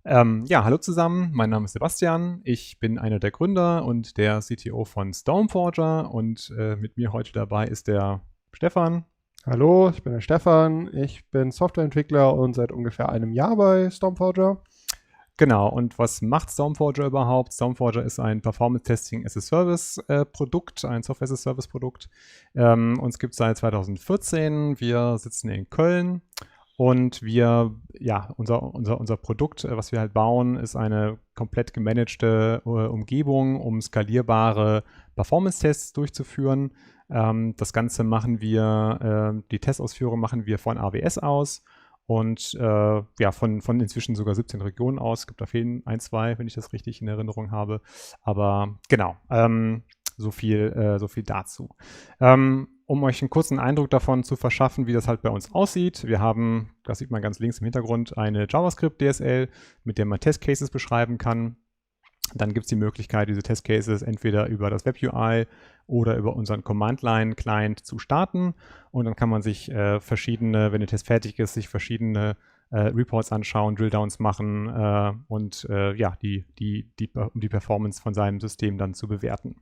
Ja, hallo zusammen, mein Name ist Sebastian. Ich bin einer der Gründer und der CTO von Stormforger und mit mir heute dabei ist der Stefan. Hallo, ich bin der Stefan. Ich bin Softwareentwickler und seit ungefähr einem Jahr bei Stormforger. Genau, und was macht Stormforger überhaupt? Stormforger ist ein Performance Testing as a Service Produkt, ein Software as a Service Produkt. Uns gibt es seit 2014. Wir sitzen in Köln und unser Produkt, was wir halt bauen, ist eine komplett gemanagte Umgebung, um skalierbare Performance-Tests durchzuführen. Das Ganze die Testausführung machen wir von AWS aus und von inzwischen sogar 17 Regionen aus. Es gibt auf jeden Fall ein, zwei, wenn ich das richtig in Erinnerung habe. Aber genau, so viel dazu. Um euch einen kurzen Eindruck davon zu verschaffen, wie das halt bei uns aussieht. Wir haben, das sieht man ganz links im Hintergrund, eine JavaScript-DSL, mit der man Testcases beschreiben kann. Dann gibt es die Möglichkeit, diese Testcases entweder über das Web-UI oder über unseren Command-Line-Client zu starten. Und dann kann man sich wenn der Test fertig ist, sich verschiedene Reports anschauen, Drilldowns machen um die Performance von seinem System dann zu bewerten.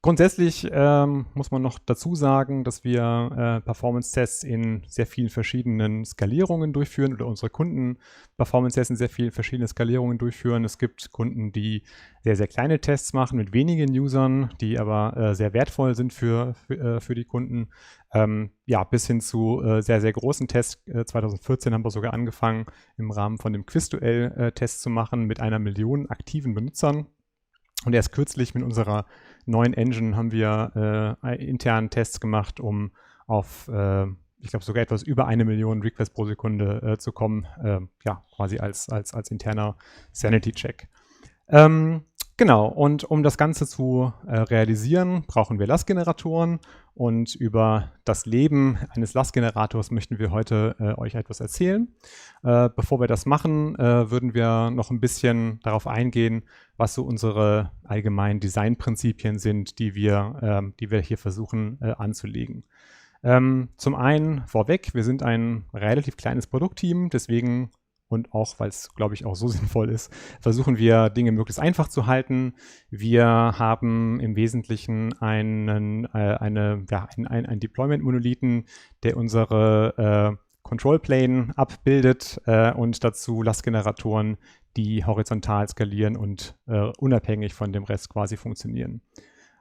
Grundsätzlich muss man noch dazu sagen, dass wir Performance-Tests in sehr vielen verschiedenen Skalierungen durchführen oder unsere Kunden Performance-Tests in sehr vielen verschiedenen Skalierungen durchführen. Es gibt Kunden, die sehr, sehr kleine Tests machen mit wenigen Usern, die aber sehr wertvoll sind für die Kunden. Bis hin zu sehr, sehr großen Tests. 2014 haben wir sogar angefangen, im Rahmen von dem Quizduell-Test zu machen mit 1 Million aktiven Benutzern. Und erst kürzlich mit unserer neuen Engine haben wir internen Tests gemacht, um auf, ich glaube, sogar etwas über 1 Million Requests pro Sekunde zu kommen. Quasi als interner Sanity-Check. Genau, und um das Ganze zu realisieren, brauchen wir Lastgeneratoren. Und über das Leben eines Lastgenerators möchten wir heute euch etwas erzählen. Bevor wir das machen, würden wir noch ein bisschen darauf eingehen, was so unsere allgemeinen Designprinzipien sind, die wir hier versuchen anzulegen. Zum einen vorweg, wir sind ein relativ kleines Produktteam, deswegen und auch, weil es, glaube ich, auch so sinnvoll ist, versuchen wir, Dinge möglichst einfach zu halten. Wir haben im Wesentlichen einen Deployment-Monolithen, der unsere Control Plane abbildet und dazu Lastgeneratoren, die horizontal skalieren und unabhängig von dem Rest quasi funktionieren.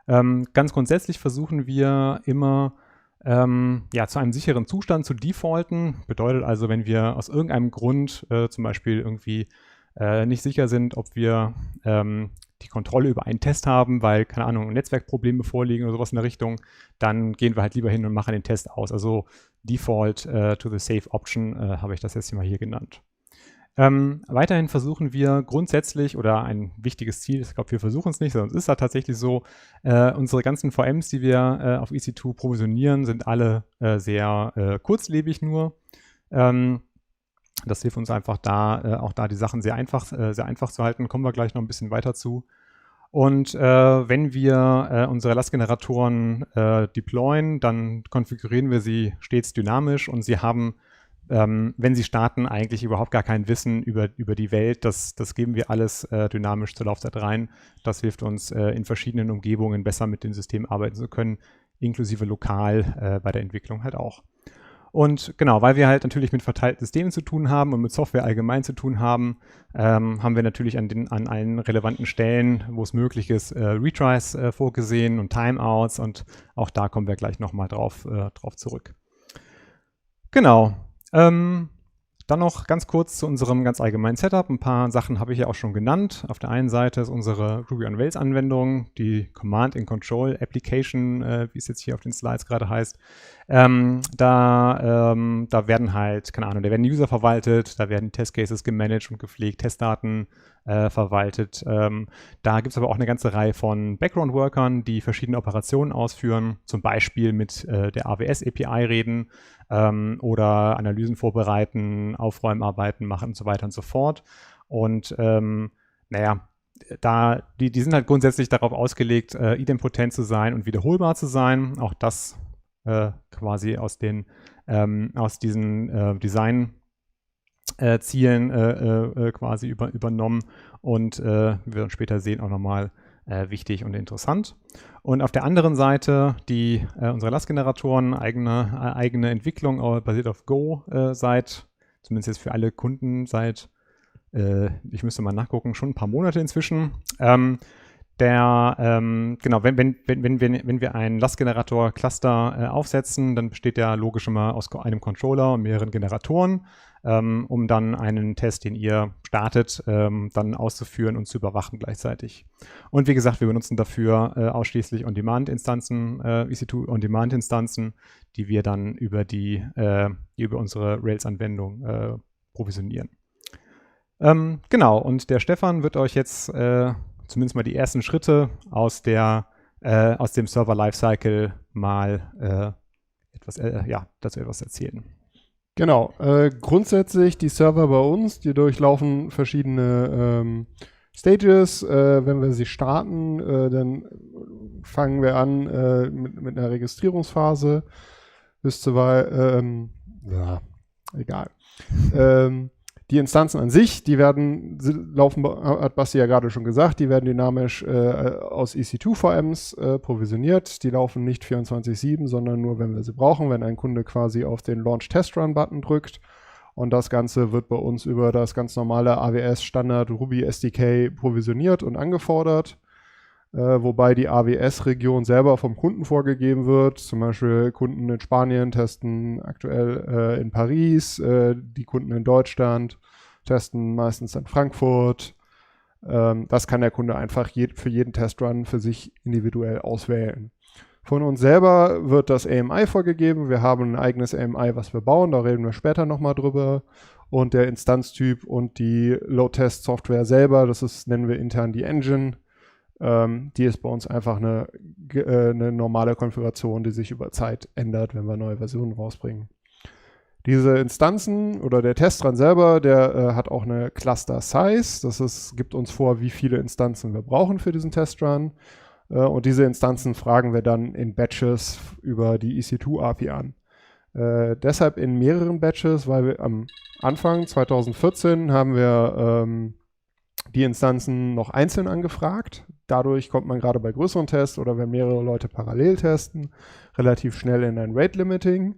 Ganz grundsätzlich versuchen wir immer zu einem sicheren Zustand zu defaulten. Bedeutet also, wenn wir aus irgendeinem Grund zum Beispiel irgendwie nicht sicher sind, ob wir die Kontrolle über einen Test haben, weil, keine Ahnung, Netzwerkprobleme vorliegen oder sowas in der Richtung, dann gehen wir halt lieber hin und machen den Test aus. Also Default to the Safe Option habe ich das jetzt mal hier genannt. Weiterhin versuchen wir grundsätzlich, oder ein wichtiges Ziel, ich glaube, wir versuchen es nicht, sondern es ist da tatsächlich so, unsere ganzen VMs, die wir auf EC2 provisionieren, sind alle sehr kurzlebig nur. Das hilft uns einfach auch da die Sachen sehr einfach zu halten. Kommen wir gleich noch ein bisschen weiter zu. Und wenn wir unsere Lastgeneratoren deployen, dann konfigurieren wir sie stets dynamisch und sie haben wenn sie starten, eigentlich überhaupt gar kein Wissen über die Welt. Das geben wir alles dynamisch zur Laufzeit rein. Das hilft uns, in verschiedenen Umgebungen besser mit dem System arbeiten zu können, inklusive lokal bei der Entwicklung halt auch. Und genau, weil wir halt natürlich mit verteilten Systemen zu tun haben und mit Software allgemein zu tun haben, haben wir natürlich an allen relevanten Stellen, wo es möglich ist, Retries vorgesehen und Timeouts. Und auch da kommen wir gleich nochmal drauf zurück. Genau. Dann noch ganz kurz zu unserem ganz allgemeinen Setup. Ein paar Sachen habe ich ja auch schon genannt. Auf der einen Seite ist unsere Ruby on Rails Anwendung, die Command and Control Application, wie es jetzt hier auf den Slides gerade heißt. Da werden halt, keine Ahnung, da werden User verwaltet, da werden Testcases gemanagt und gepflegt, Testdaten verwaltet. Da gibt es aber auch eine ganze Reihe von Background-Workern, die verschiedene Operationen ausführen, zum Beispiel mit der AWS API reden oder Analysen vorbereiten, Aufräumarbeiten machen und so weiter und so fort. Und die sind halt grundsätzlich darauf ausgelegt, idempotent zu sein und wiederholbar zu sein. Auch das quasi aus diesen Zielen quasi übernommen und wir werden später sehen auch nochmal wichtig und interessant. Und auf der anderen Seite unsere Lastgeneratoren, eigene Entwicklung basiert auf Go zumindest jetzt für alle Kunden ich müsste mal nachgucken, schon ein paar Monate inzwischen. Genau, wenn wir einen Lastgenerator-Cluster aufsetzen, dann besteht der logisch immer aus einem Controller und mehreren Generatoren, um dann einen Test, den ihr startet, dann auszuführen und zu überwachen gleichzeitig. Und wie gesagt, wir benutzen dafür ausschließlich On-Demand-Instanzen, EC2-On-Demand-Instanzen, die wir dann über unsere Rails-Anwendung provisionieren. Genau, und der Stefan wird euch jetzt zumindest mal die ersten Schritte aus dem Server Lifecycle mal dazu etwas erzählen. Genau. Grundsätzlich die Server bei uns, die durchlaufen verschiedene Stages. Wenn wir sie starten, dann fangen wir an mit einer Registrierungsphase bis zu egal. Die Instanzen an sich, laufen, hat Basti ja gerade schon gesagt, die werden dynamisch aus EC2-VMs provisioniert. Die laufen nicht 24/7, sondern nur, wenn wir sie brauchen, wenn ein Kunde quasi auf den Launch-Test-Run-Button drückt. Und das Ganze wird bei uns über das ganz normale AWS-Standard Ruby SDK provisioniert und angefordert. Wobei die AWS-Region selber vom Kunden vorgegeben wird. Zum Beispiel Kunden in Spanien testen aktuell in Paris, die Kunden in Deutschland testen meistens in Frankfurt. Das kann der Kunde einfach für jeden Testrun für sich individuell auswählen. Von uns selber wird das AMI vorgegeben. Wir haben ein eigenes AMI, was wir bauen. Da reden wir später nochmal drüber. Und der Instanztyp und die Load-Test-Software selber, nennen wir intern die Engine. Die ist bei uns einfach eine normale Konfiguration, die sich über Zeit ändert, wenn wir neue Versionen rausbringen. Diese Instanzen oder der Testrun selber, der hat auch eine Cluster Size. Gibt uns vor, wie viele Instanzen wir brauchen für diesen Testrun. Und diese Instanzen fragen wir dann in Batches über die EC2 API an. Deshalb in mehreren Batches, weil wir am Anfang 2014 haben wir die Instanzen noch einzeln angefragt. Dadurch kommt man gerade bei größeren Tests oder wenn mehrere Leute parallel testen, relativ schnell in ein Rate-Limiting.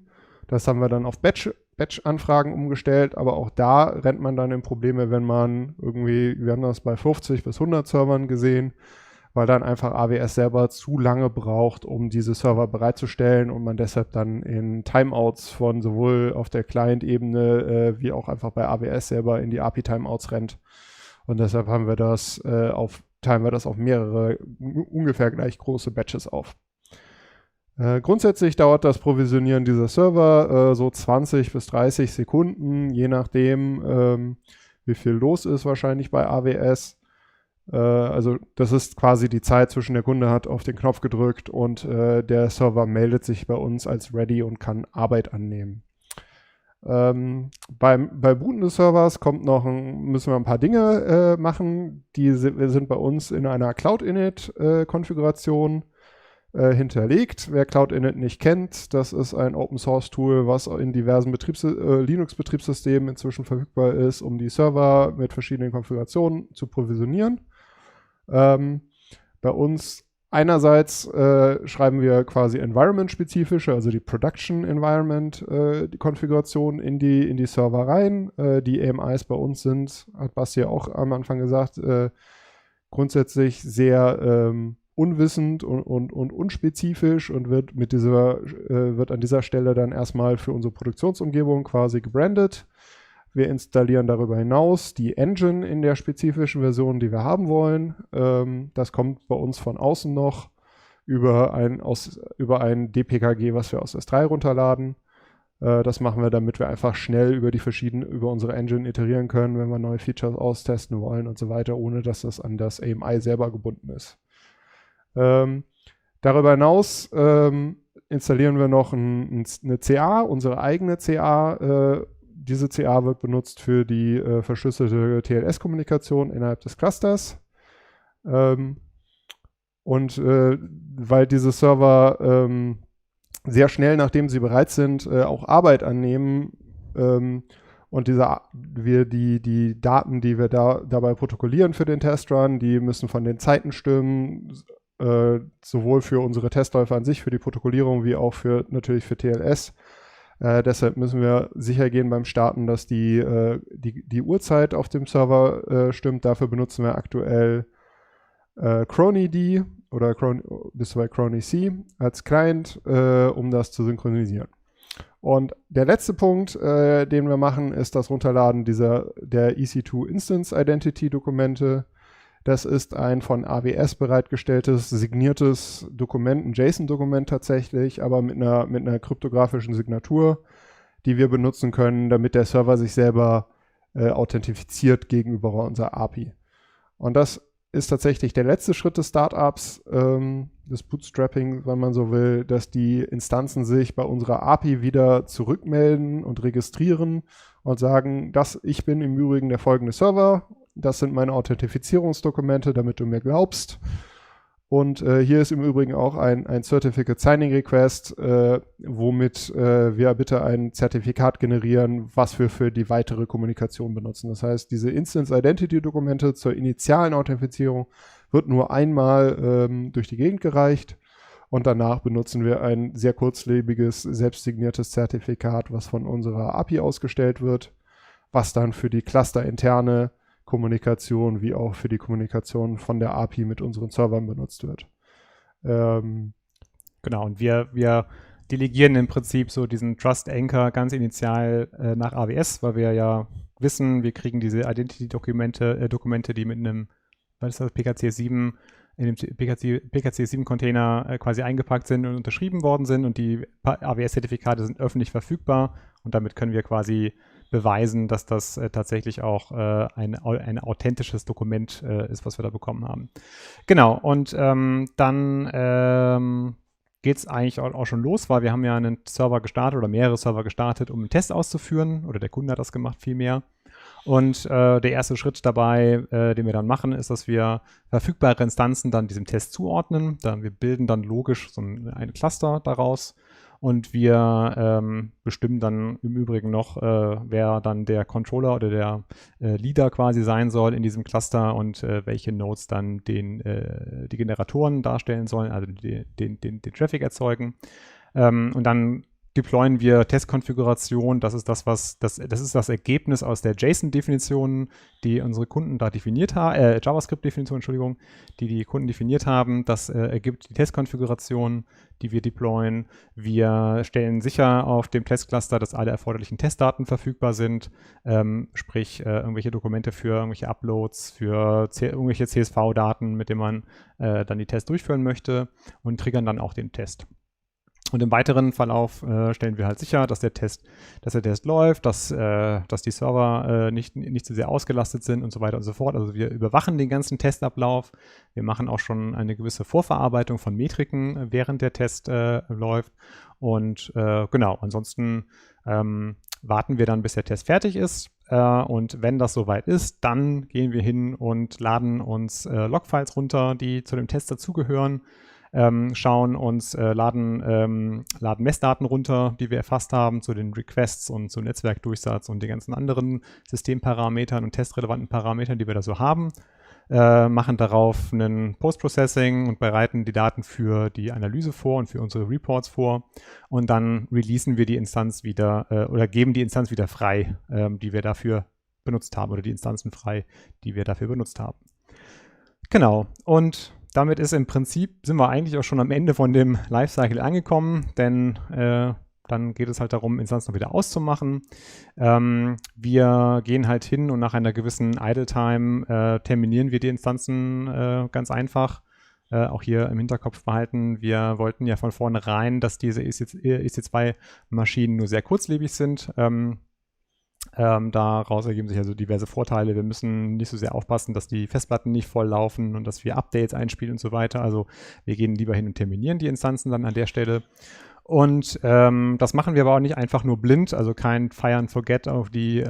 Das haben wir dann auf Batch-Anfragen umgestellt, aber auch da rennt man dann in Probleme, wenn man wir haben das bei 50 bis 100 Servern gesehen, weil dann einfach AWS selber zu lange braucht, um diese Server bereitzustellen und man deshalb dann in Timeouts von sowohl auf der Client-Ebene wie auch einfach bei AWS selber in die API-Timeouts rennt. Und deshalb teilen wir das auf mehrere ungefähr gleich große Batches auf. Grundsätzlich dauert das Provisionieren dieser Server so 20 bis 30 Sekunden, je nachdem, wie viel los ist wahrscheinlich bei AWS. Also das ist quasi die Zeit zwischen der Kunde hat auf den Knopf gedrückt und der Server meldet sich bei uns als ready und kann Arbeit annehmen. Bei Booten des Servers müssen wir ein paar Dinge machen. Wir sind bei uns in einer Cloud-Init-Konfiguration hinterlegt. Wer Cloud-Init nicht kennt, das ist ein Open-Source-Tool, was in diversen Linux-Betriebssystemen inzwischen verfügbar ist, um die Server mit verschiedenen Konfigurationen zu provisionieren. Bei uns einerseits schreiben wir quasi Environment-spezifische, also die Production-Environment-Konfiguration in die Server rein. Die AMIs bei uns hat Basti ja auch am Anfang gesagt, grundsätzlich sehr unwissend und unspezifisch und wird an dieser Stelle dann erstmal für unsere Produktionsumgebung quasi gebrandet. Wir installieren darüber hinaus die Engine in der spezifischen Version, die wir haben wollen. Das kommt bei uns von außen noch über ein DPKG, was wir aus S3 runterladen. Das machen wir, damit wir einfach schnell über unsere Engine iterieren können, wenn wir neue Features austesten wollen und so weiter, ohne dass das an das AMI selber gebunden ist. Darüber hinaus installieren wir noch eine CA, unsere eigene CA. Diese CA wird benutzt für die verschlüsselte TLS-Kommunikation innerhalb des Clusters. Weil diese Server sehr schnell, nachdem sie bereit sind, auch Arbeit annehmen Und die Daten, die wir dabei protokollieren für den Testrun, die müssen von den Zeiten stimmen, sowohl für unsere Testläufe an sich, für die Protokollierung, wie auch natürlich für TLS. Deshalb müssen wir sicher gehen beim Starten, dass die Uhrzeit auf dem Server stimmt. Dafür benutzen wir aktuell ChronyD oder bis bei ChronyC als Client, um das zu synchronisieren. Und der letzte Punkt, den wir machen, ist das Runterladen der EC2 Instance Identity Dokumente. Das ist ein von AWS bereitgestelltes, signiertes Dokument, ein JSON-Dokument tatsächlich, aber mit einer kryptografischen Signatur, die wir benutzen können, damit der Server sich selber authentifiziert gegenüber unserer API. Und das ist tatsächlich der letzte Schritt des Startups, des Bootstrapping, wenn man so will, dass die Instanzen sich bei unserer API wieder zurückmelden und registrieren und sagen, ich bin im Übrigen der folgende Server, das sind meine Authentifizierungsdokumente, damit du mir glaubst. Und hier ist im Übrigen auch ein Certificate Signing Request, womit wir bitte ein Zertifikat generieren, was wir für die weitere Kommunikation benutzen. Das heißt, diese Instance Identity Dokumente zur initialen Authentifizierung wird nur einmal durch die Gegend gereicht und danach benutzen wir ein sehr kurzlebiges, selbstsigniertes Zertifikat, was von unserer API ausgestellt wird, was dann für die clusterinterne Kommunikation wie auch für die Kommunikation von der API mit unseren Servern benutzt wird. Genau, und wir delegieren im Prinzip so diesen Trust Anchor ganz initial nach AWS, weil wir ja wissen, wir kriegen diese Identity-Dokumente, die mit einem, was ist das, PKC7, in dem PKC7-Container quasi eingepackt sind und unterschrieben worden sind, und die AWS-Zertifikate sind öffentlich verfügbar, und damit können wir quasi beweisen, dass das tatsächlich auch ein authentisches Dokument ist, was wir da bekommen haben. Genau, und dann geht es eigentlich auch schon los, weil wir haben ja einen Server gestartet oder mehrere Server gestartet, um einen Test auszuführen, oder der Kunde hat das gemacht vielmehr. Und der erste Schritt dabei, den wir dann machen, ist, dass wir verfügbare Instanzen dann diesem Test zuordnen. Wir bilden dann logisch so ein Cluster daraus. Und wir bestimmen dann im Übrigen noch, wer dann der Controller oder der Leader quasi sein soll in diesem Cluster und welche Nodes dann die Generatoren darstellen sollen, also den Traffic erzeugen. Und dann deployen wir Testkonfiguration. Das ist das ist das Ergebnis aus der JSON-Definition, die unsere Kunden da definiert haben, JavaScript-Definition, Entschuldigung, die Kunden definiert haben. Das ergibt die Testkonfiguration, die wir deployen. Wir stellen sicher auf dem Testcluster, dass alle erforderlichen Testdaten verfügbar sind, sprich irgendwelche Dokumente für irgendwelche Uploads, für irgendwelche CSV-Daten, mit denen man dann die Tests durchführen möchte, und triggern dann auch den Test. Und im weiteren Verlauf stellen wir halt sicher, dass der Test läuft, dass die Server nicht zu sehr ausgelastet sind und so weiter und so fort. Also wir überwachen den ganzen Testablauf. Wir machen auch schon eine gewisse Vorverarbeitung von Metriken, während der Test läuft. Und genau, ansonsten warten wir dann, bis der Test fertig ist. Und wenn das soweit ist, dann gehen wir hin und laden uns Logfiles runter, die zu dem Test dazugehören. Schauen uns, laden Messdaten runter, die wir erfasst haben, zu den Requests und zum Netzwerkdurchsatz und den ganzen anderen Systemparametern und testrelevanten Parametern, die wir da so haben, machen darauf einen Post-Processing und bereiten die Daten für die Analyse vor und für unsere Reports vor, und dann releasen wir die Instanz wieder oder geben die Instanz wieder frei, die wir dafür benutzt haben, oder die Instanzen frei, die wir dafür benutzt haben. Genau, und damit sind wir eigentlich auch schon am Ende von dem Lifecycle angekommen, denn dann geht es halt darum, Instanzen wieder auszumachen. Wir gehen halt hin und nach einer gewissen Idle-Time terminieren wir die Instanzen ganz einfach. Auch hier im Hinterkopf behalten, wir wollten ja von vornherein, dass diese EC2-Maschinen nur sehr kurzlebig sind. Daraus ergeben sich also diverse Vorteile. Wir müssen nicht so sehr aufpassen, dass die Festplatten nicht voll laufen und dass wir Updates einspielen und so weiter. Also wir gehen lieber hin und terminieren die Instanzen dann an der Stelle. Und das machen wir aber auch nicht einfach nur blind, also kein Fire and Forget auf die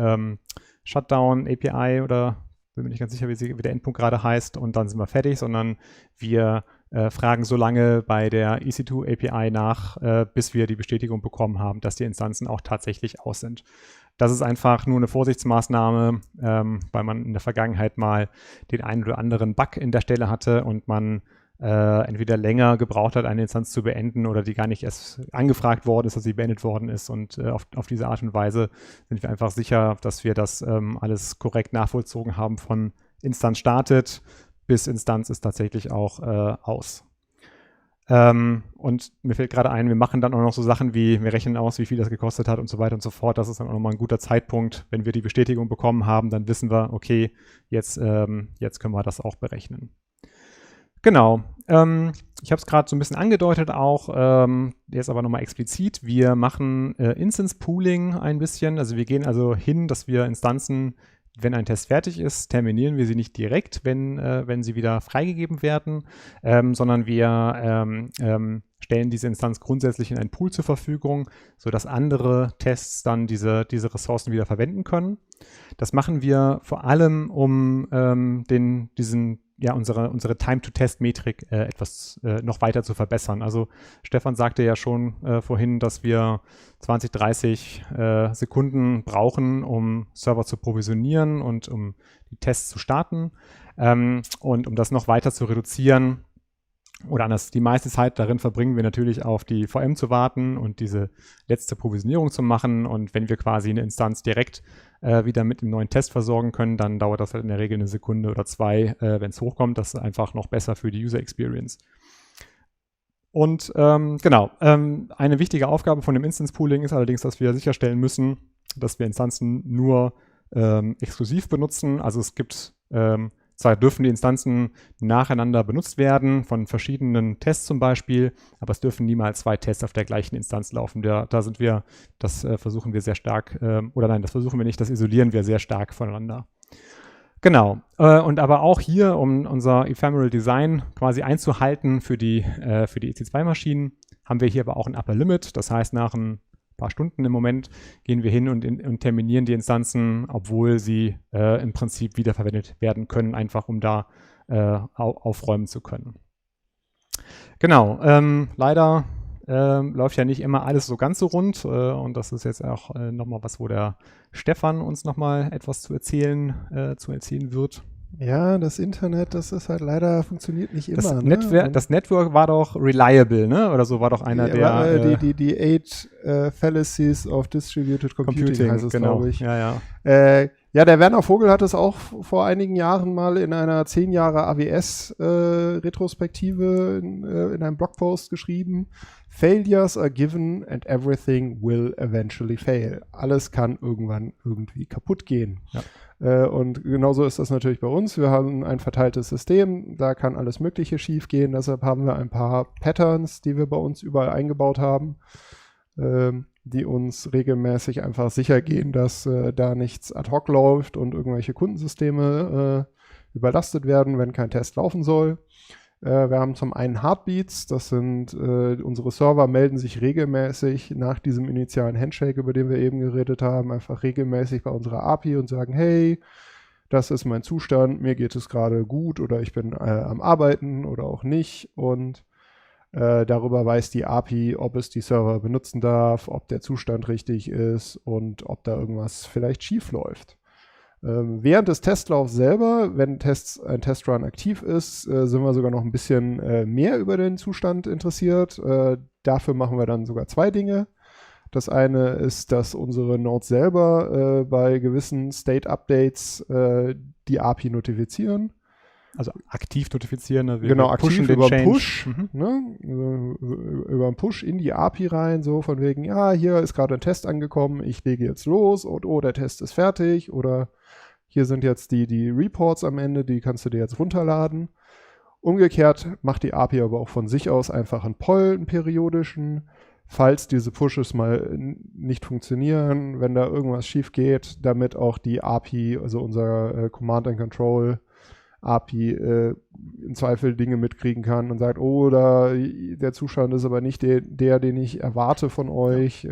Shutdown API, oder bin mir nicht ganz sicher, wie der Endpunkt gerade heißt, und dann sind wir fertig, sondern wir fragen so lange bei der EC2 API nach, bis wir die Bestätigung bekommen haben, dass die Instanzen auch tatsächlich aus sind. Das ist einfach nur eine Vorsichtsmaßnahme, weil man in der Vergangenheit mal den einen oder anderen Bug in der Stelle hatte und man entweder länger gebraucht hat, eine Instanz zu beenden oder die gar nicht erst angefragt worden ist, dass sie beendet worden ist. Und auf diese Art und Weise sind wir einfach sicher, dass wir das alles korrekt nachvollzogen haben, von Instanz startet bis Instanz ist tatsächlich auch aus. Und mir fällt gerade ein, wir machen dann auch noch so Sachen wie, wir rechnen aus, wie viel das gekostet hat und so weiter und so fort. Das ist dann auch nochmal ein guter Zeitpunkt. Wenn wir die Bestätigung bekommen haben, dann wissen wir, okay, jetzt können wir das auch berechnen. Genau. Ich habe es gerade so ein bisschen angedeutet auch, jetzt aber nochmal explizit. Wir machen Instance Pooling ein bisschen. Also wir gehen also hin, dass wir Instanzen, wenn ein Test fertig ist, terminieren wir sie nicht direkt, wenn sie wieder freigegeben werden, sondern wir stellen diese Instanz grundsätzlich in einen Pool zur Verfügung, sodass andere Tests dann diese Ressourcen wieder verwenden können. Das machen wir vor allem, um unsere Time-to-Test-Metrik etwas noch weiter zu verbessern. Also Stefan sagte ja schon vorhin, dass wir 20, 30 Sekunden brauchen, um Server zu provisionieren und um die Tests zu starten. Und um das noch weiter zu reduzieren, oder anders, die meiste Zeit darin verbringen wir natürlich auf die VM zu warten und diese letzte Provisionierung zu machen. Und wenn wir quasi eine Instanz direkt wieder mit einem neuen Test versorgen können, dann dauert das halt in der Regel eine Sekunde oder zwei, wenn es hochkommt. Das ist einfach noch besser für die User Experience. Und eine wichtige Aufgabe von dem Instance Pooling ist allerdings, dass wir sicherstellen müssen, dass wir Instanzen nur exklusiv benutzen. Also es gibt zwar dürfen die Instanzen nacheinander benutzt werden, von verschiedenen Tests zum Beispiel, aber es dürfen niemals zwei Tests auf der gleichen Instanz laufen. Das versuchen wir sehr stark, das versuchen wir nicht, das isolieren wir sehr stark voneinander. Genau, und aber auch hier, um unser Ephemeral Design quasi einzuhalten für die EC2-Maschinen, haben wir hier aber auch ein Upper Limit. Das heißt, nach ein paar Stunden im Moment gehen wir hin und terminieren die Instanzen, obwohl sie im Prinzip wiederverwendet werden können, einfach um da aufräumen zu können. Genau, leider läuft ja nicht immer alles so ganz so rund und das ist jetzt auch nochmal was, wo der Stefan uns nochmal etwas zu erzählen wird. Ja, das Internet, das ist halt leider, funktioniert nicht immer. Das Network war doch reliable, ne? Oder so war doch einer der... Die 8 Fallacies of Distributed Computing heißt es, genau, glaube ich. Ja. Ja, der Werner Vogel hat es auch vor einigen Jahren mal in einer 10 Jahre AWS-Retrospektive in einem Blogpost geschrieben. Failures are given and everything will eventually fail. Alles kann irgendwann irgendwie kaputt gehen. Ja. Und genauso ist das natürlich bei uns. Wir haben ein verteiltes System, da kann alles Mögliche schief gehen. Deshalb haben wir ein paar Patterns, die wir bei uns überall eingebaut haben, die uns regelmäßig einfach sicher gehen, dass da nichts ad hoc läuft und irgendwelche Kundensysteme überlastet werden, wenn kein Test laufen soll. Wir haben zum einen Heartbeats, das sind unsere Server melden sich regelmäßig nach diesem initialen Handshake, über den wir eben geredet haben, einfach regelmäßig bei unserer API und sagen, hey, das ist mein Zustand, mir geht es gerade gut oder ich bin am Arbeiten oder auch nicht und darüber weiß die API, ob es die Server benutzen darf, ob der Zustand richtig ist und ob da irgendwas vielleicht schief läuft. Während des Testlaufs selber, wenn ein Testrun aktiv ist, sind wir sogar noch ein bisschen mehr über den Zustand interessiert. Dafür machen wir dann sogar 2 Dinge. Das eine ist, dass unsere Nodes selber bei gewissen State-Updates die API notifizieren. Also aktiv notifizieren. Also genau, aktiv über Push. Ne? Über einen Push in die API rein, so von wegen, ja, hier ist gerade ein Test angekommen, ich lege jetzt los und oh, der Test ist fertig oder hier sind jetzt die Reports am Ende, die kannst du dir jetzt runterladen. Umgekehrt macht die API aber auch von sich aus einfach einen Poll, einen periodischen. Falls diese Pushes mal nicht funktionieren, wenn da irgendwas schief geht, damit auch die API, also unser Command and Control, API im Zweifel Dinge mitkriegen kann und sagt, oh, der Zustand ist aber nicht der, den ich erwarte von euch.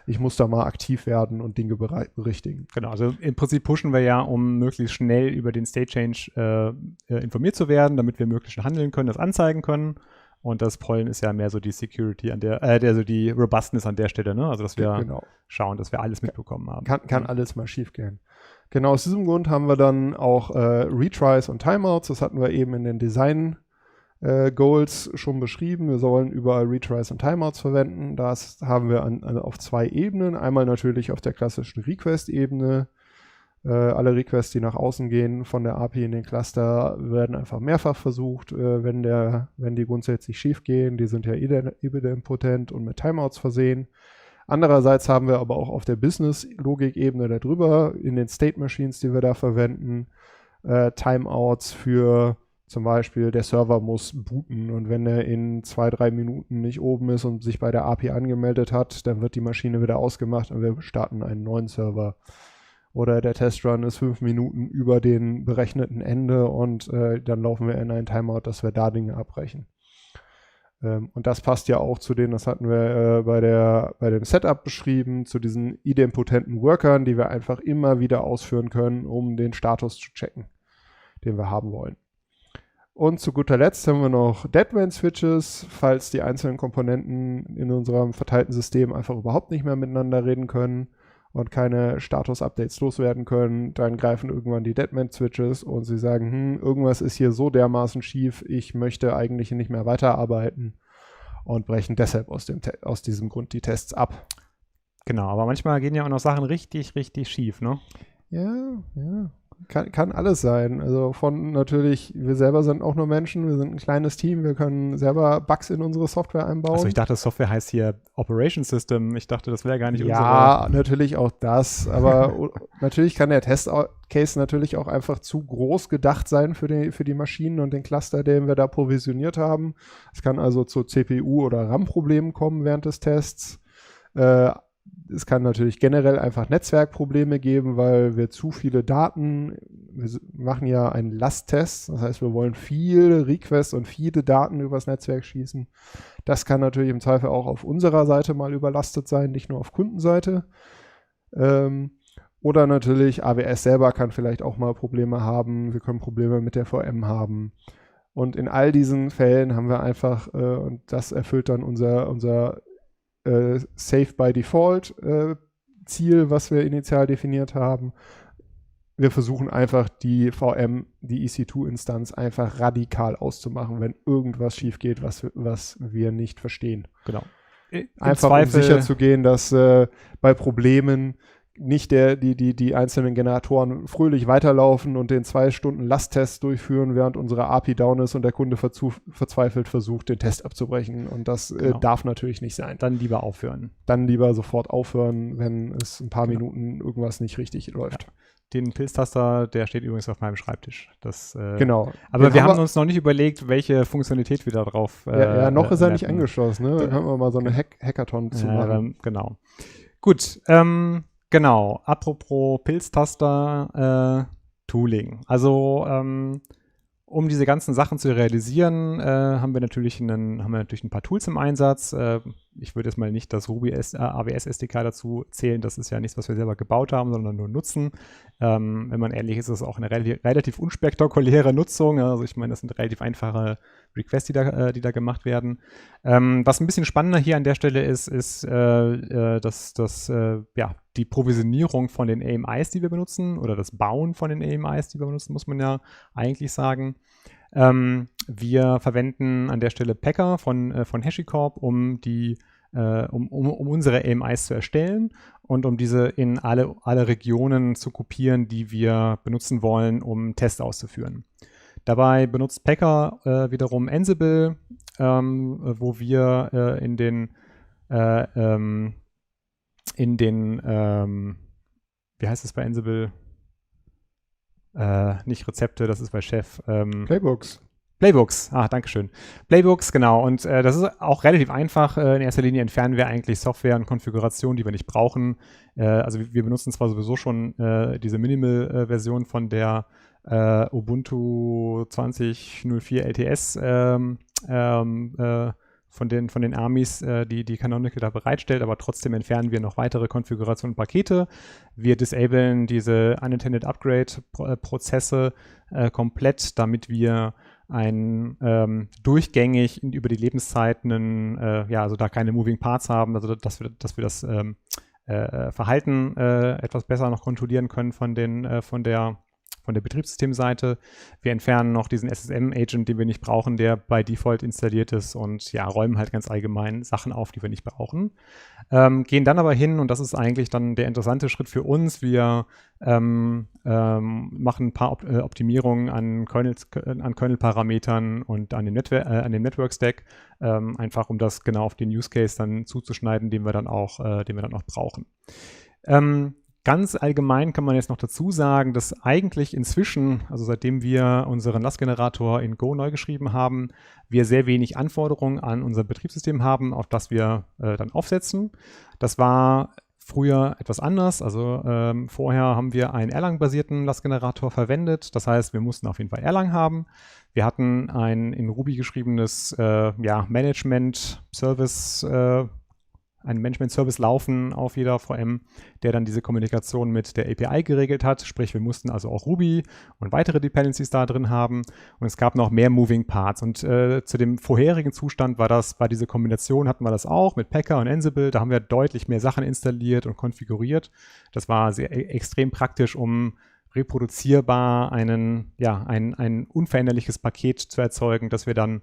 Ich muss da mal aktiv werden und Dinge berichtigen. Genau, also im Prinzip pushen wir ja, um möglichst schnell über den State Change informiert zu werden, damit wir möglichst schnell handeln können, das anzeigen können. Und das Pollen ist ja mehr so die Security also die Robustness an der Stelle, ne? Also dass wir schauen, dass wir alles mitbekommen haben. Kann alles mal schief gehen. Genau aus diesem Grund haben wir dann auch Retries und Timeouts. Das hatten wir eben in den Design Goals schon beschrieben. Wir sollen überall Retries und Timeouts verwenden. Das haben wir auf 2 Ebenen. Einmal natürlich auf der klassischen Request-Ebene. Alle Requests, die nach außen gehen von der API in den Cluster, werden einfach mehrfach versucht, wenn die grundsätzlich schief gehen. Die sind ja idempotent und mit Timeouts versehen. Andererseits haben wir aber auch auf der Business-Logik-Ebene darüber, in den State-Machines, die wir da verwenden, Timeouts für zum Beispiel, der Server muss booten und wenn er in 2-3 Minuten nicht oben ist und sich bei der API angemeldet hat, dann wird die Maschine wieder ausgemacht und wir starten einen neuen Server. Oder der Testrun ist 5 Minuten über den berechneten Ende und dann laufen wir in einen Timeout, dass wir da Dinge abbrechen. Und das passt ja auch zu denen, das hatten wir bei dem Setup beschrieben, zu diesen idempotenten Workern, die wir einfach immer wieder ausführen können, um den Status zu checken, den wir haben wollen. Und zu guter Letzt haben wir noch Deadman-Switches, falls die einzelnen Komponenten in unserem verteilten System einfach überhaupt nicht mehr miteinander reden können und keine Status-Updates loswerden können, dann greifen irgendwann die Deadman-Switches und sie sagen, irgendwas ist hier so dermaßen schief, ich möchte eigentlich nicht mehr weiterarbeiten und brechen deshalb aus diesem Grund die Tests ab. Genau, aber manchmal gehen ja auch noch Sachen richtig, richtig schief, ne? Ja. Kann alles sein. Also natürlich, wir selber sind auch nur Menschen, wir sind ein kleines Team, wir können selber Bugs in unsere Software einbauen. Also ich dachte, Software heißt hier Operation System. Ich dachte, das wäre gar nicht unsere. Ja, natürlich auch das, aber natürlich kann der Test-Case natürlich auch einfach zu groß gedacht sein für die Maschinen und den Cluster, den wir da provisioniert haben. Es kann also zu CPU- oder RAM-Problemen kommen während des Tests. Es kann natürlich generell einfach Netzwerkprobleme geben, weil wir zu viele Daten, wir machen ja einen Lasttest, das heißt, wir wollen viele Requests und viele Daten übers Netzwerk schießen. Das kann natürlich im Zweifel auch auf unserer Seite mal überlastet sein, nicht nur auf Kundenseite. Oder natürlich AWS selber kann vielleicht auch mal Probleme haben, wir können Probleme mit der VM haben. Und in all diesen Fällen haben wir einfach, und das erfüllt dann unser Safe by Default Ziel, was wir initial definiert haben. Wir versuchen einfach die VM, die EC2-Instanz einfach radikal auszumachen, wenn irgendwas schief geht, was wir nicht verstehen. Genau. Einfach um sicher zu gehen, dass bei Problemen nicht die einzelnen Generatoren fröhlich weiterlaufen und den 2 Stunden Lasttest durchführen, während unsere API down ist und der Kunde verzweifelt versucht, den Test abzubrechen. Und das darf natürlich nicht sein. Dann lieber aufhören. Dann lieber sofort aufhören, wenn es ein paar Minuten irgendwas nicht richtig läuft. Ja. Den Pilztaster, der steht übrigens auf meinem Schreibtisch. Genau. Aber wir haben uns noch nicht überlegt, welche Funktionalität wir da drauf noch ist er nicht angeschlossen. Ne? Da können wir mal so eine Hackathon zu machen. Genau. Gut, genau, apropos Pilztaster, Tooling. Also, um diese ganzen Sachen zu realisieren, haben wir natürlich ein paar Tools im Einsatz. Ich würde jetzt mal nicht das Ruby AWS SDK dazu zählen. Das ist ja nichts, was wir selber gebaut haben, sondern nur nutzen. Wenn man ehrlich ist, ist es auch eine relativ unspektakuläre Nutzung. Also ich meine, das sind relativ einfache Requests, die da gemacht werden. Was ein bisschen spannender hier an der Stelle ist die Provisionierung von den AMIs, die wir benutzen, oder das Bauen von den AMIs, die wir benutzen, muss man ja eigentlich sagen. Wir verwenden an der Stelle Packer von HashiCorp, um unsere AMIs zu erstellen und um diese in alle Regionen zu kopieren, die wir benutzen wollen, um Tests auszuführen. Dabei benutzt Packer wiederum Ansible, wo wir in den wie heißt es bei Ansible? Nicht Rezepte, das ist bei Chef. Playbooks, dankeschön. Playbooks, genau. Und das ist auch relativ einfach. In erster Linie entfernen wir eigentlich Software und Konfigurationen, die wir nicht brauchen. Also wir benutzen zwar sowieso schon diese Minimal-Version von der Ubuntu 20.04 LTS von den Armies, die Canonical da bereitstellt, aber trotzdem entfernen wir noch weitere Konfigurationen und Pakete. Wir disablen diese Unintended Upgrade-Prozesse komplett, damit wir durchgängig über die Lebenszeiten, also da keine Moving Parts haben, also dass wir das Verhalten etwas besser noch kontrollieren können von der Betriebssystemseite. Wir entfernen noch diesen SSM-Agent, den wir nicht brauchen, der bei Default installiert ist, und ja, räumen halt ganz allgemein Sachen auf, die wir nicht brauchen. Gehen dann aber hin, und das ist eigentlich dann der interessante Schritt für uns, wir machen ein paar Optimierungen an Kernel-Parametern und an dem Network-Stack, einfach um das genau auf den Use-Case dann zuzuschneiden, den wir dann auch brauchen. Ganz allgemein kann man jetzt noch dazu sagen, dass eigentlich inzwischen, also seitdem wir unseren Lastgenerator in Go neu geschrieben haben, wir sehr wenig Anforderungen an unser Betriebssystem haben, auf das wir dann aufsetzen. Das war früher etwas anders. Also vorher haben wir einen Erlang-basierten Lastgenerator verwendet. Das heißt, wir mussten auf jeden Fall Erlang haben. Wir hatten ein in Ruby geschriebenes Management-Service laufen auf jeder VM, der dann diese Kommunikation mit der API geregelt hat. Sprich, wir mussten also auch Ruby und weitere Dependencies da drin haben. Und es gab noch mehr Moving Parts. Und zu dem vorherigen Zustand bei dieser Kombination hatten wir das auch mit Packer und Ansible. Da haben wir deutlich mehr Sachen installiert und konfiguriert. Das war extrem praktisch, um reproduzierbar ein unveränderliches Paket zu erzeugen, das wir dann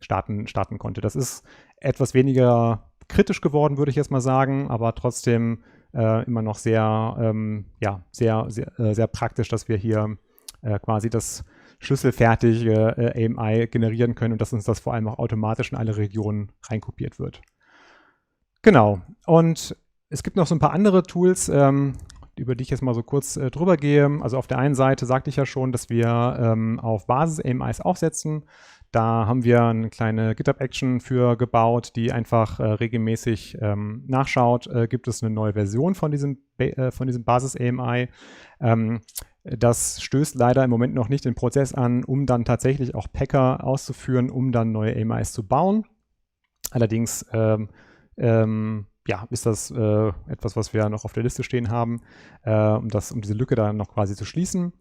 starten konnte. Das ist etwas weniger kritisch geworden, würde ich jetzt mal sagen, aber trotzdem immer noch sehr praktisch, dass wir hier quasi das schlüsselfertige AMI generieren können und dass uns das vor allem auch automatisch in alle Regionen reinkopiert wird. Genau. Und es gibt noch so ein paar andere Tools, über die ich jetzt mal so kurz drüber gehe. Also auf der einen Seite sagte ich ja schon, dass wir auf Basis-AMIs aufsetzen. Da haben wir eine kleine GitHub-Action für gebaut, die einfach regelmäßig nachschaut, gibt es eine neue Version von diesem Basis-AMI. Das stößt leider im Moment noch nicht den Prozess an, um dann tatsächlich auch Packer auszuführen, um dann neue AMIs zu bauen. Allerdings ist das etwas, was wir noch auf der Liste stehen haben, um diese Lücke dann noch quasi zu schließen.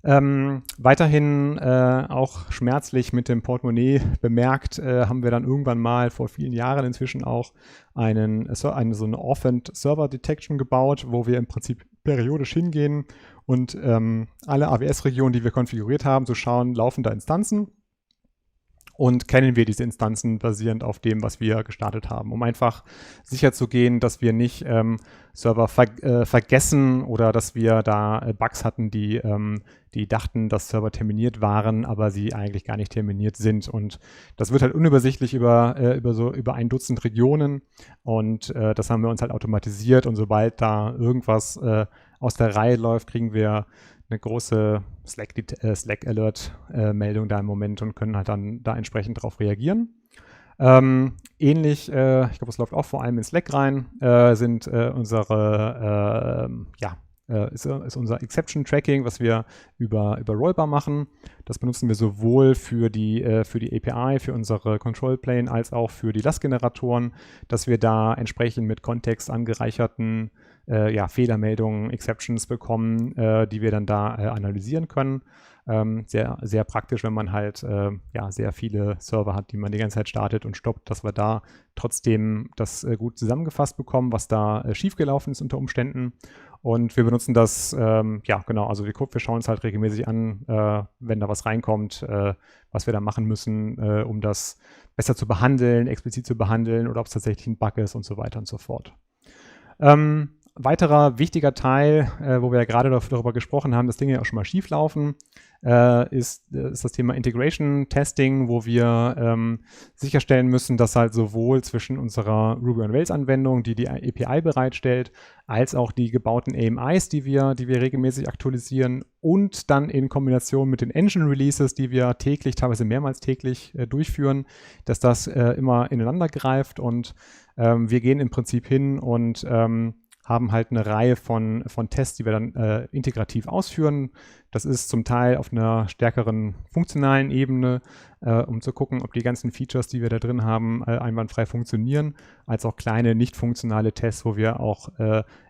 Weiterhin auch schmerzlich mit dem Portemonnaie bemerkt, haben wir dann irgendwann mal vor vielen Jahren inzwischen auch so eine Orphaned Server Detection gebaut, wo wir im Prinzip periodisch hingehen und alle AWS-Regionen, die wir konfiguriert haben, zu schauen, laufen da Instanzen und kennen wir diese Instanzen basierend auf dem, was wir gestartet haben, um einfach sicherzugehen, dass wir nicht Server vergessen oder dass wir da Bugs hatten, die dachten, dass Server terminiert waren, aber sie eigentlich gar nicht terminiert sind. Und das wird halt unübersichtlich über ein Dutzend Regionen, und das haben wir uns halt automatisiert, und sobald da irgendwas aus der Reihe läuft, kriegen wir eine große Slack-Alert-Meldung da im Moment und können halt dann da entsprechend darauf reagieren. Ähnlich, ich glaube, es läuft auch vor allem in Slack rein, ist unser Exception-Tracking, was wir über Rollbar machen. Das benutzen wir sowohl für die API, für unsere Control-Plane, als auch für die Lastgeneratoren, dass wir da entsprechend mit Kontext angereicherten Fehlermeldungen, Exceptions bekommen, die wir dann da analysieren können. Sehr, sehr praktisch, wenn man halt sehr viele Server hat, die man die ganze Zeit startet und stoppt, dass wir da trotzdem das gut zusammengefasst bekommen, was da schiefgelaufen ist unter Umständen. Und wir benutzen das, also wir schauen uns halt regelmäßig an, wenn da was reinkommt, was wir da machen müssen, um das besser zu behandeln, explizit zu behandeln, oder ob es tatsächlich ein Bug ist und so weiter und so fort. Weiterer wichtiger Teil, wo wir ja gerade darüber gesprochen haben, dass Dinge ja auch schon mal schief laufen, ist das Thema Integration Testing, wo wir sicherstellen müssen, dass halt sowohl zwischen unserer Ruby on Rails Anwendung, die API bereitstellt, als auch die gebauten AMIs, die wir regelmäßig aktualisieren, und dann in Kombination mit den Engine Releases, die wir täglich, teilweise mehrmals täglich durchführen, dass das immer ineinander greift, und wir gehen im Prinzip hin und haben halt eine Reihe von Tests, die wir dann integrativ ausführen. Das ist zum Teil auf einer stärkeren funktionalen Ebene, um zu gucken, ob die ganzen Features, die wir da drin haben, einwandfrei funktionieren, als auch kleine nicht funktionale Tests, wo wir auch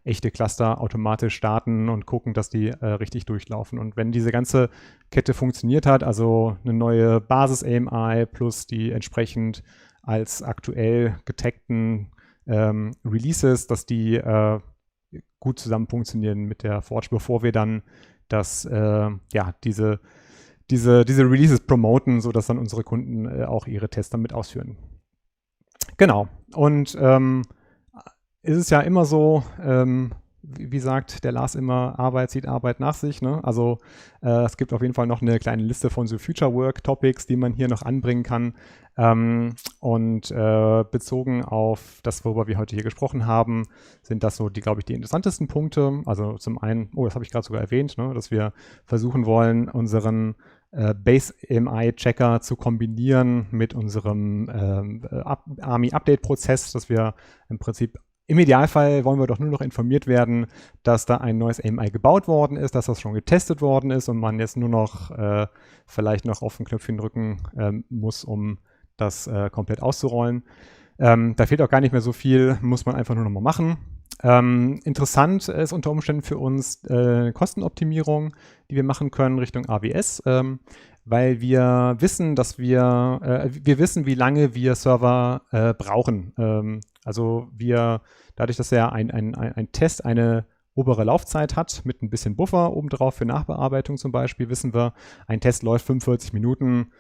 echte Cluster automatisch starten und gucken, dass die richtig durchlaufen. Und wenn diese ganze Kette funktioniert hat, also eine neue Basis-AMI plus die entsprechend als aktuell getagten Releases, dass die gut zusammen funktionieren mit der Forge, bevor wir dann diese Releases promoten, sodass dann unsere Kunden auch ihre Tests damit ausführen. Genau. Und ist es ja immer so, wie sagt der Lars immer, Arbeit zieht Arbeit nach sich. Ne? Also es gibt auf jeden Fall noch eine kleine Liste von so Future Work Topics, die man hier noch anbringen kann. Bezogen auf das, worüber wir heute hier gesprochen haben, sind das so glaube ich, die interessantesten Punkte. Also zum einen, das habe ich gerade sogar erwähnt, ne, dass wir versuchen wollen, unseren Base-AMI-Checker zu kombinieren mit unserem AMI-Update-Prozess, dass wir im Prinzip im Idealfall wollen wir doch nur noch informiert werden, dass da ein neues AMI gebaut worden ist, dass das schon getestet worden ist und man jetzt nur noch vielleicht noch auf ein Knöpfchen drücken muss, um das komplett auszurollen. Da fehlt auch gar nicht mehr so viel, muss man einfach nur noch mal machen. Interessant ist unter Umständen für uns Kostenoptimierung, die wir machen können Richtung AWS, weil wir wissen, dass wir wissen, wie lange wir Server brauchen. Also dadurch, dass ja ein Test eine obere Laufzeit hat, mit ein bisschen Buffer obendrauf für Nachbearbeitung zum Beispiel, wissen wir, ein Test läuft 45 Minuten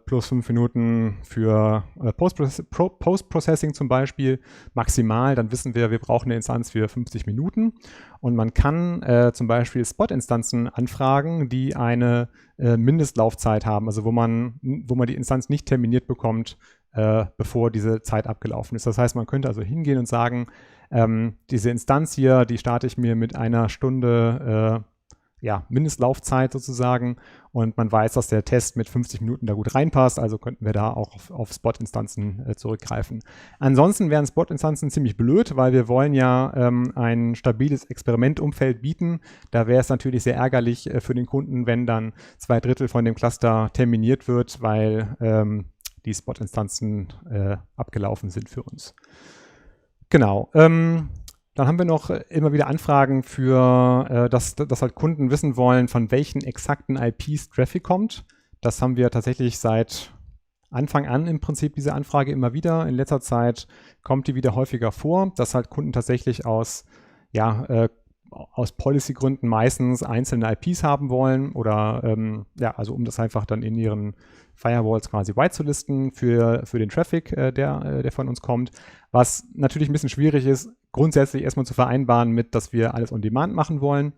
plus 5 Minuten für Post-Processing zum Beispiel maximal. Dann wissen wir brauchen eine Instanz für 50 Minuten und man kann zum Beispiel Spot-Instanzen anfragen, die eine Mindestlaufzeit haben, also wo man die Instanz nicht terminiert bekommt, bevor diese Zeit abgelaufen ist. Das heißt, man könnte also hingehen und sagen, diese Instanz hier, die starte ich mir mit einer Stunde Mindestlaufzeit sozusagen und man weiß, dass der Test mit 50 Minuten da gut reinpasst, also könnten wir da auch auf Spot-Instanzen zurückgreifen. Ansonsten wären Spot-Instanzen ziemlich blöd, weil wir wollen ja ein stabiles Experimentumfeld bieten. Da wäre es natürlich sehr ärgerlich für den Kunden, wenn dann 2/3 von dem Cluster terminiert wird, weil die Spot-Instanzen abgelaufen sind für uns. Genau. Dann haben wir noch immer wieder Anfragen für, dass halt Kunden wissen wollen, von welchen exakten IPs Traffic kommt. Das haben wir tatsächlich seit Anfang an im Prinzip diese Anfrage immer wieder. In letzter Zeit kommt die wieder häufiger vor, dass halt Kunden tatsächlich aus Policy-Gründen meistens einzelne IPs haben wollen oder also um das einfach dann in ihren Firewalls quasi white-zu-listen für den Traffic, der von uns kommt. Was natürlich ein bisschen schwierig ist, grundsätzlich erstmal zu vereinbaren mit, dass wir alles on demand machen wollen.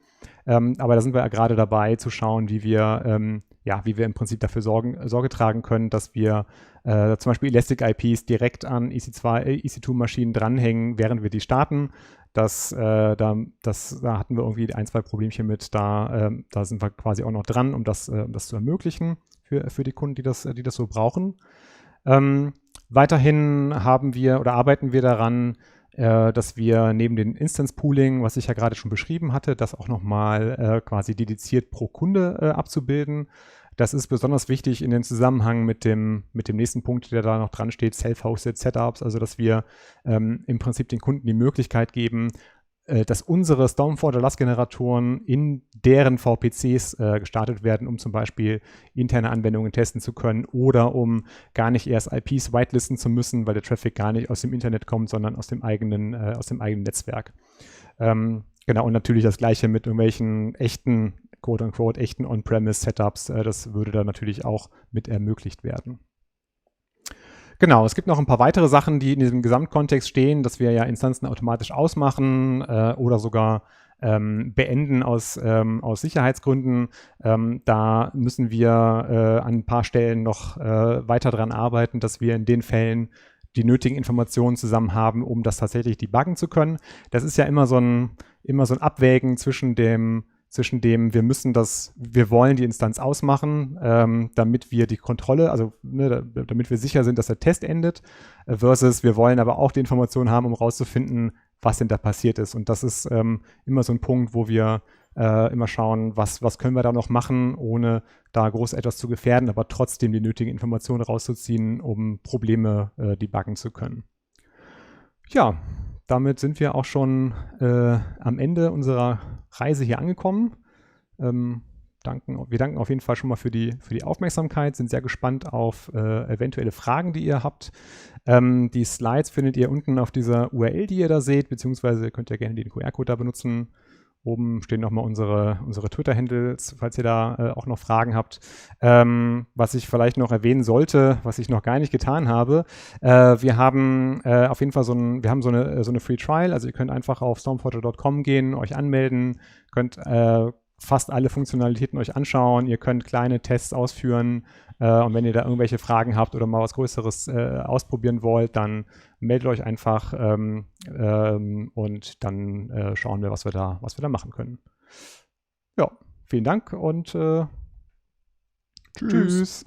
Aber da sind wir ja gerade dabei zu schauen, wie wir im Prinzip dafür Sorge tragen können, dass wir zum Beispiel Elastic IPs direkt an EC2-Maschinen dranhängen, während wir die starten. Da hatten wir irgendwie 1-2 Problemchen mit, da sind wir quasi auch noch dran, um das zu ermöglichen für die Kunden, die das so brauchen. Weiterhin arbeiten wir daran, dass wir neben dem Instance Pooling, was ich ja gerade schon beschrieben hatte, das auch nochmal quasi dediziert pro Kunde abzubilden. Das ist besonders wichtig in den Zusammenhang mit dem nächsten Punkt, der da noch dran steht, Self-Hosted Setups, also dass wir im Prinzip den Kunden die Möglichkeit geben, dass unsere Stormforger-Lastgeneratoren in deren VPCs gestartet werden, um zum Beispiel interne Anwendungen testen zu können oder um gar nicht erst IPs whitelisten zu müssen, weil der Traffic gar nicht aus dem Internet kommt, sondern aus dem eigenen Netzwerk. Genau, und natürlich das Gleiche mit irgendwelchen echten, quote-unquote, echten On-Premise-Setups. Das würde da natürlich auch mit ermöglicht werden. Genau, es gibt noch ein paar weitere Sachen, die in diesem Gesamtkontext stehen, dass wir ja Instanzen automatisch ausmachen oder sogar beenden aus Sicherheitsgründen. Da müssen wir an ein paar Stellen noch weiter dran arbeiten, dass wir in den Fällen die nötigen Informationen zusammen haben, um das tatsächlich debuggen zu können. Das ist ja immer so ein Abwägen zwischen dem, wir wollen die Instanz ausmachen, damit wir die Kontrolle, damit wir sicher sind, dass der Test endet, versus wir wollen aber auch die Informationen haben, um herauszufinden, was denn da passiert ist. Und das ist immer so ein Punkt, wo wir immer schauen, was können wir da noch machen, ohne da groß etwas zu gefährden, aber trotzdem die nötigen Informationen rauszuziehen, um Probleme debuggen zu können. Ja, damit sind wir auch schon am Ende unserer Reise hier angekommen. Wir danken auf jeden Fall schon mal für die Aufmerksamkeit, sind sehr gespannt auf eventuelle Fragen, die ihr habt. Die Slides findet ihr unten auf dieser URL, die ihr da seht, beziehungsweise könnt ihr gerne den QR-Code da benutzen. Oben stehen nochmal unsere Twitter-Handles, falls ihr da auch noch Fragen habt. Was ich vielleicht noch erwähnen sollte, was ich noch gar nicht getan habe, wir haben auf jeden Fall so eine Free Trial, also ihr könnt einfach auf stormforger.com gehen, euch anmelden, könnt fast alle Funktionalitäten euch anschauen, ihr könnt kleine Tests ausführen und wenn ihr da irgendwelche Fragen habt oder mal was Größeres ausprobieren wollt, dann meldet euch einfach und dann schauen wir, was wir da machen können. Ja, vielen Dank und tschüss.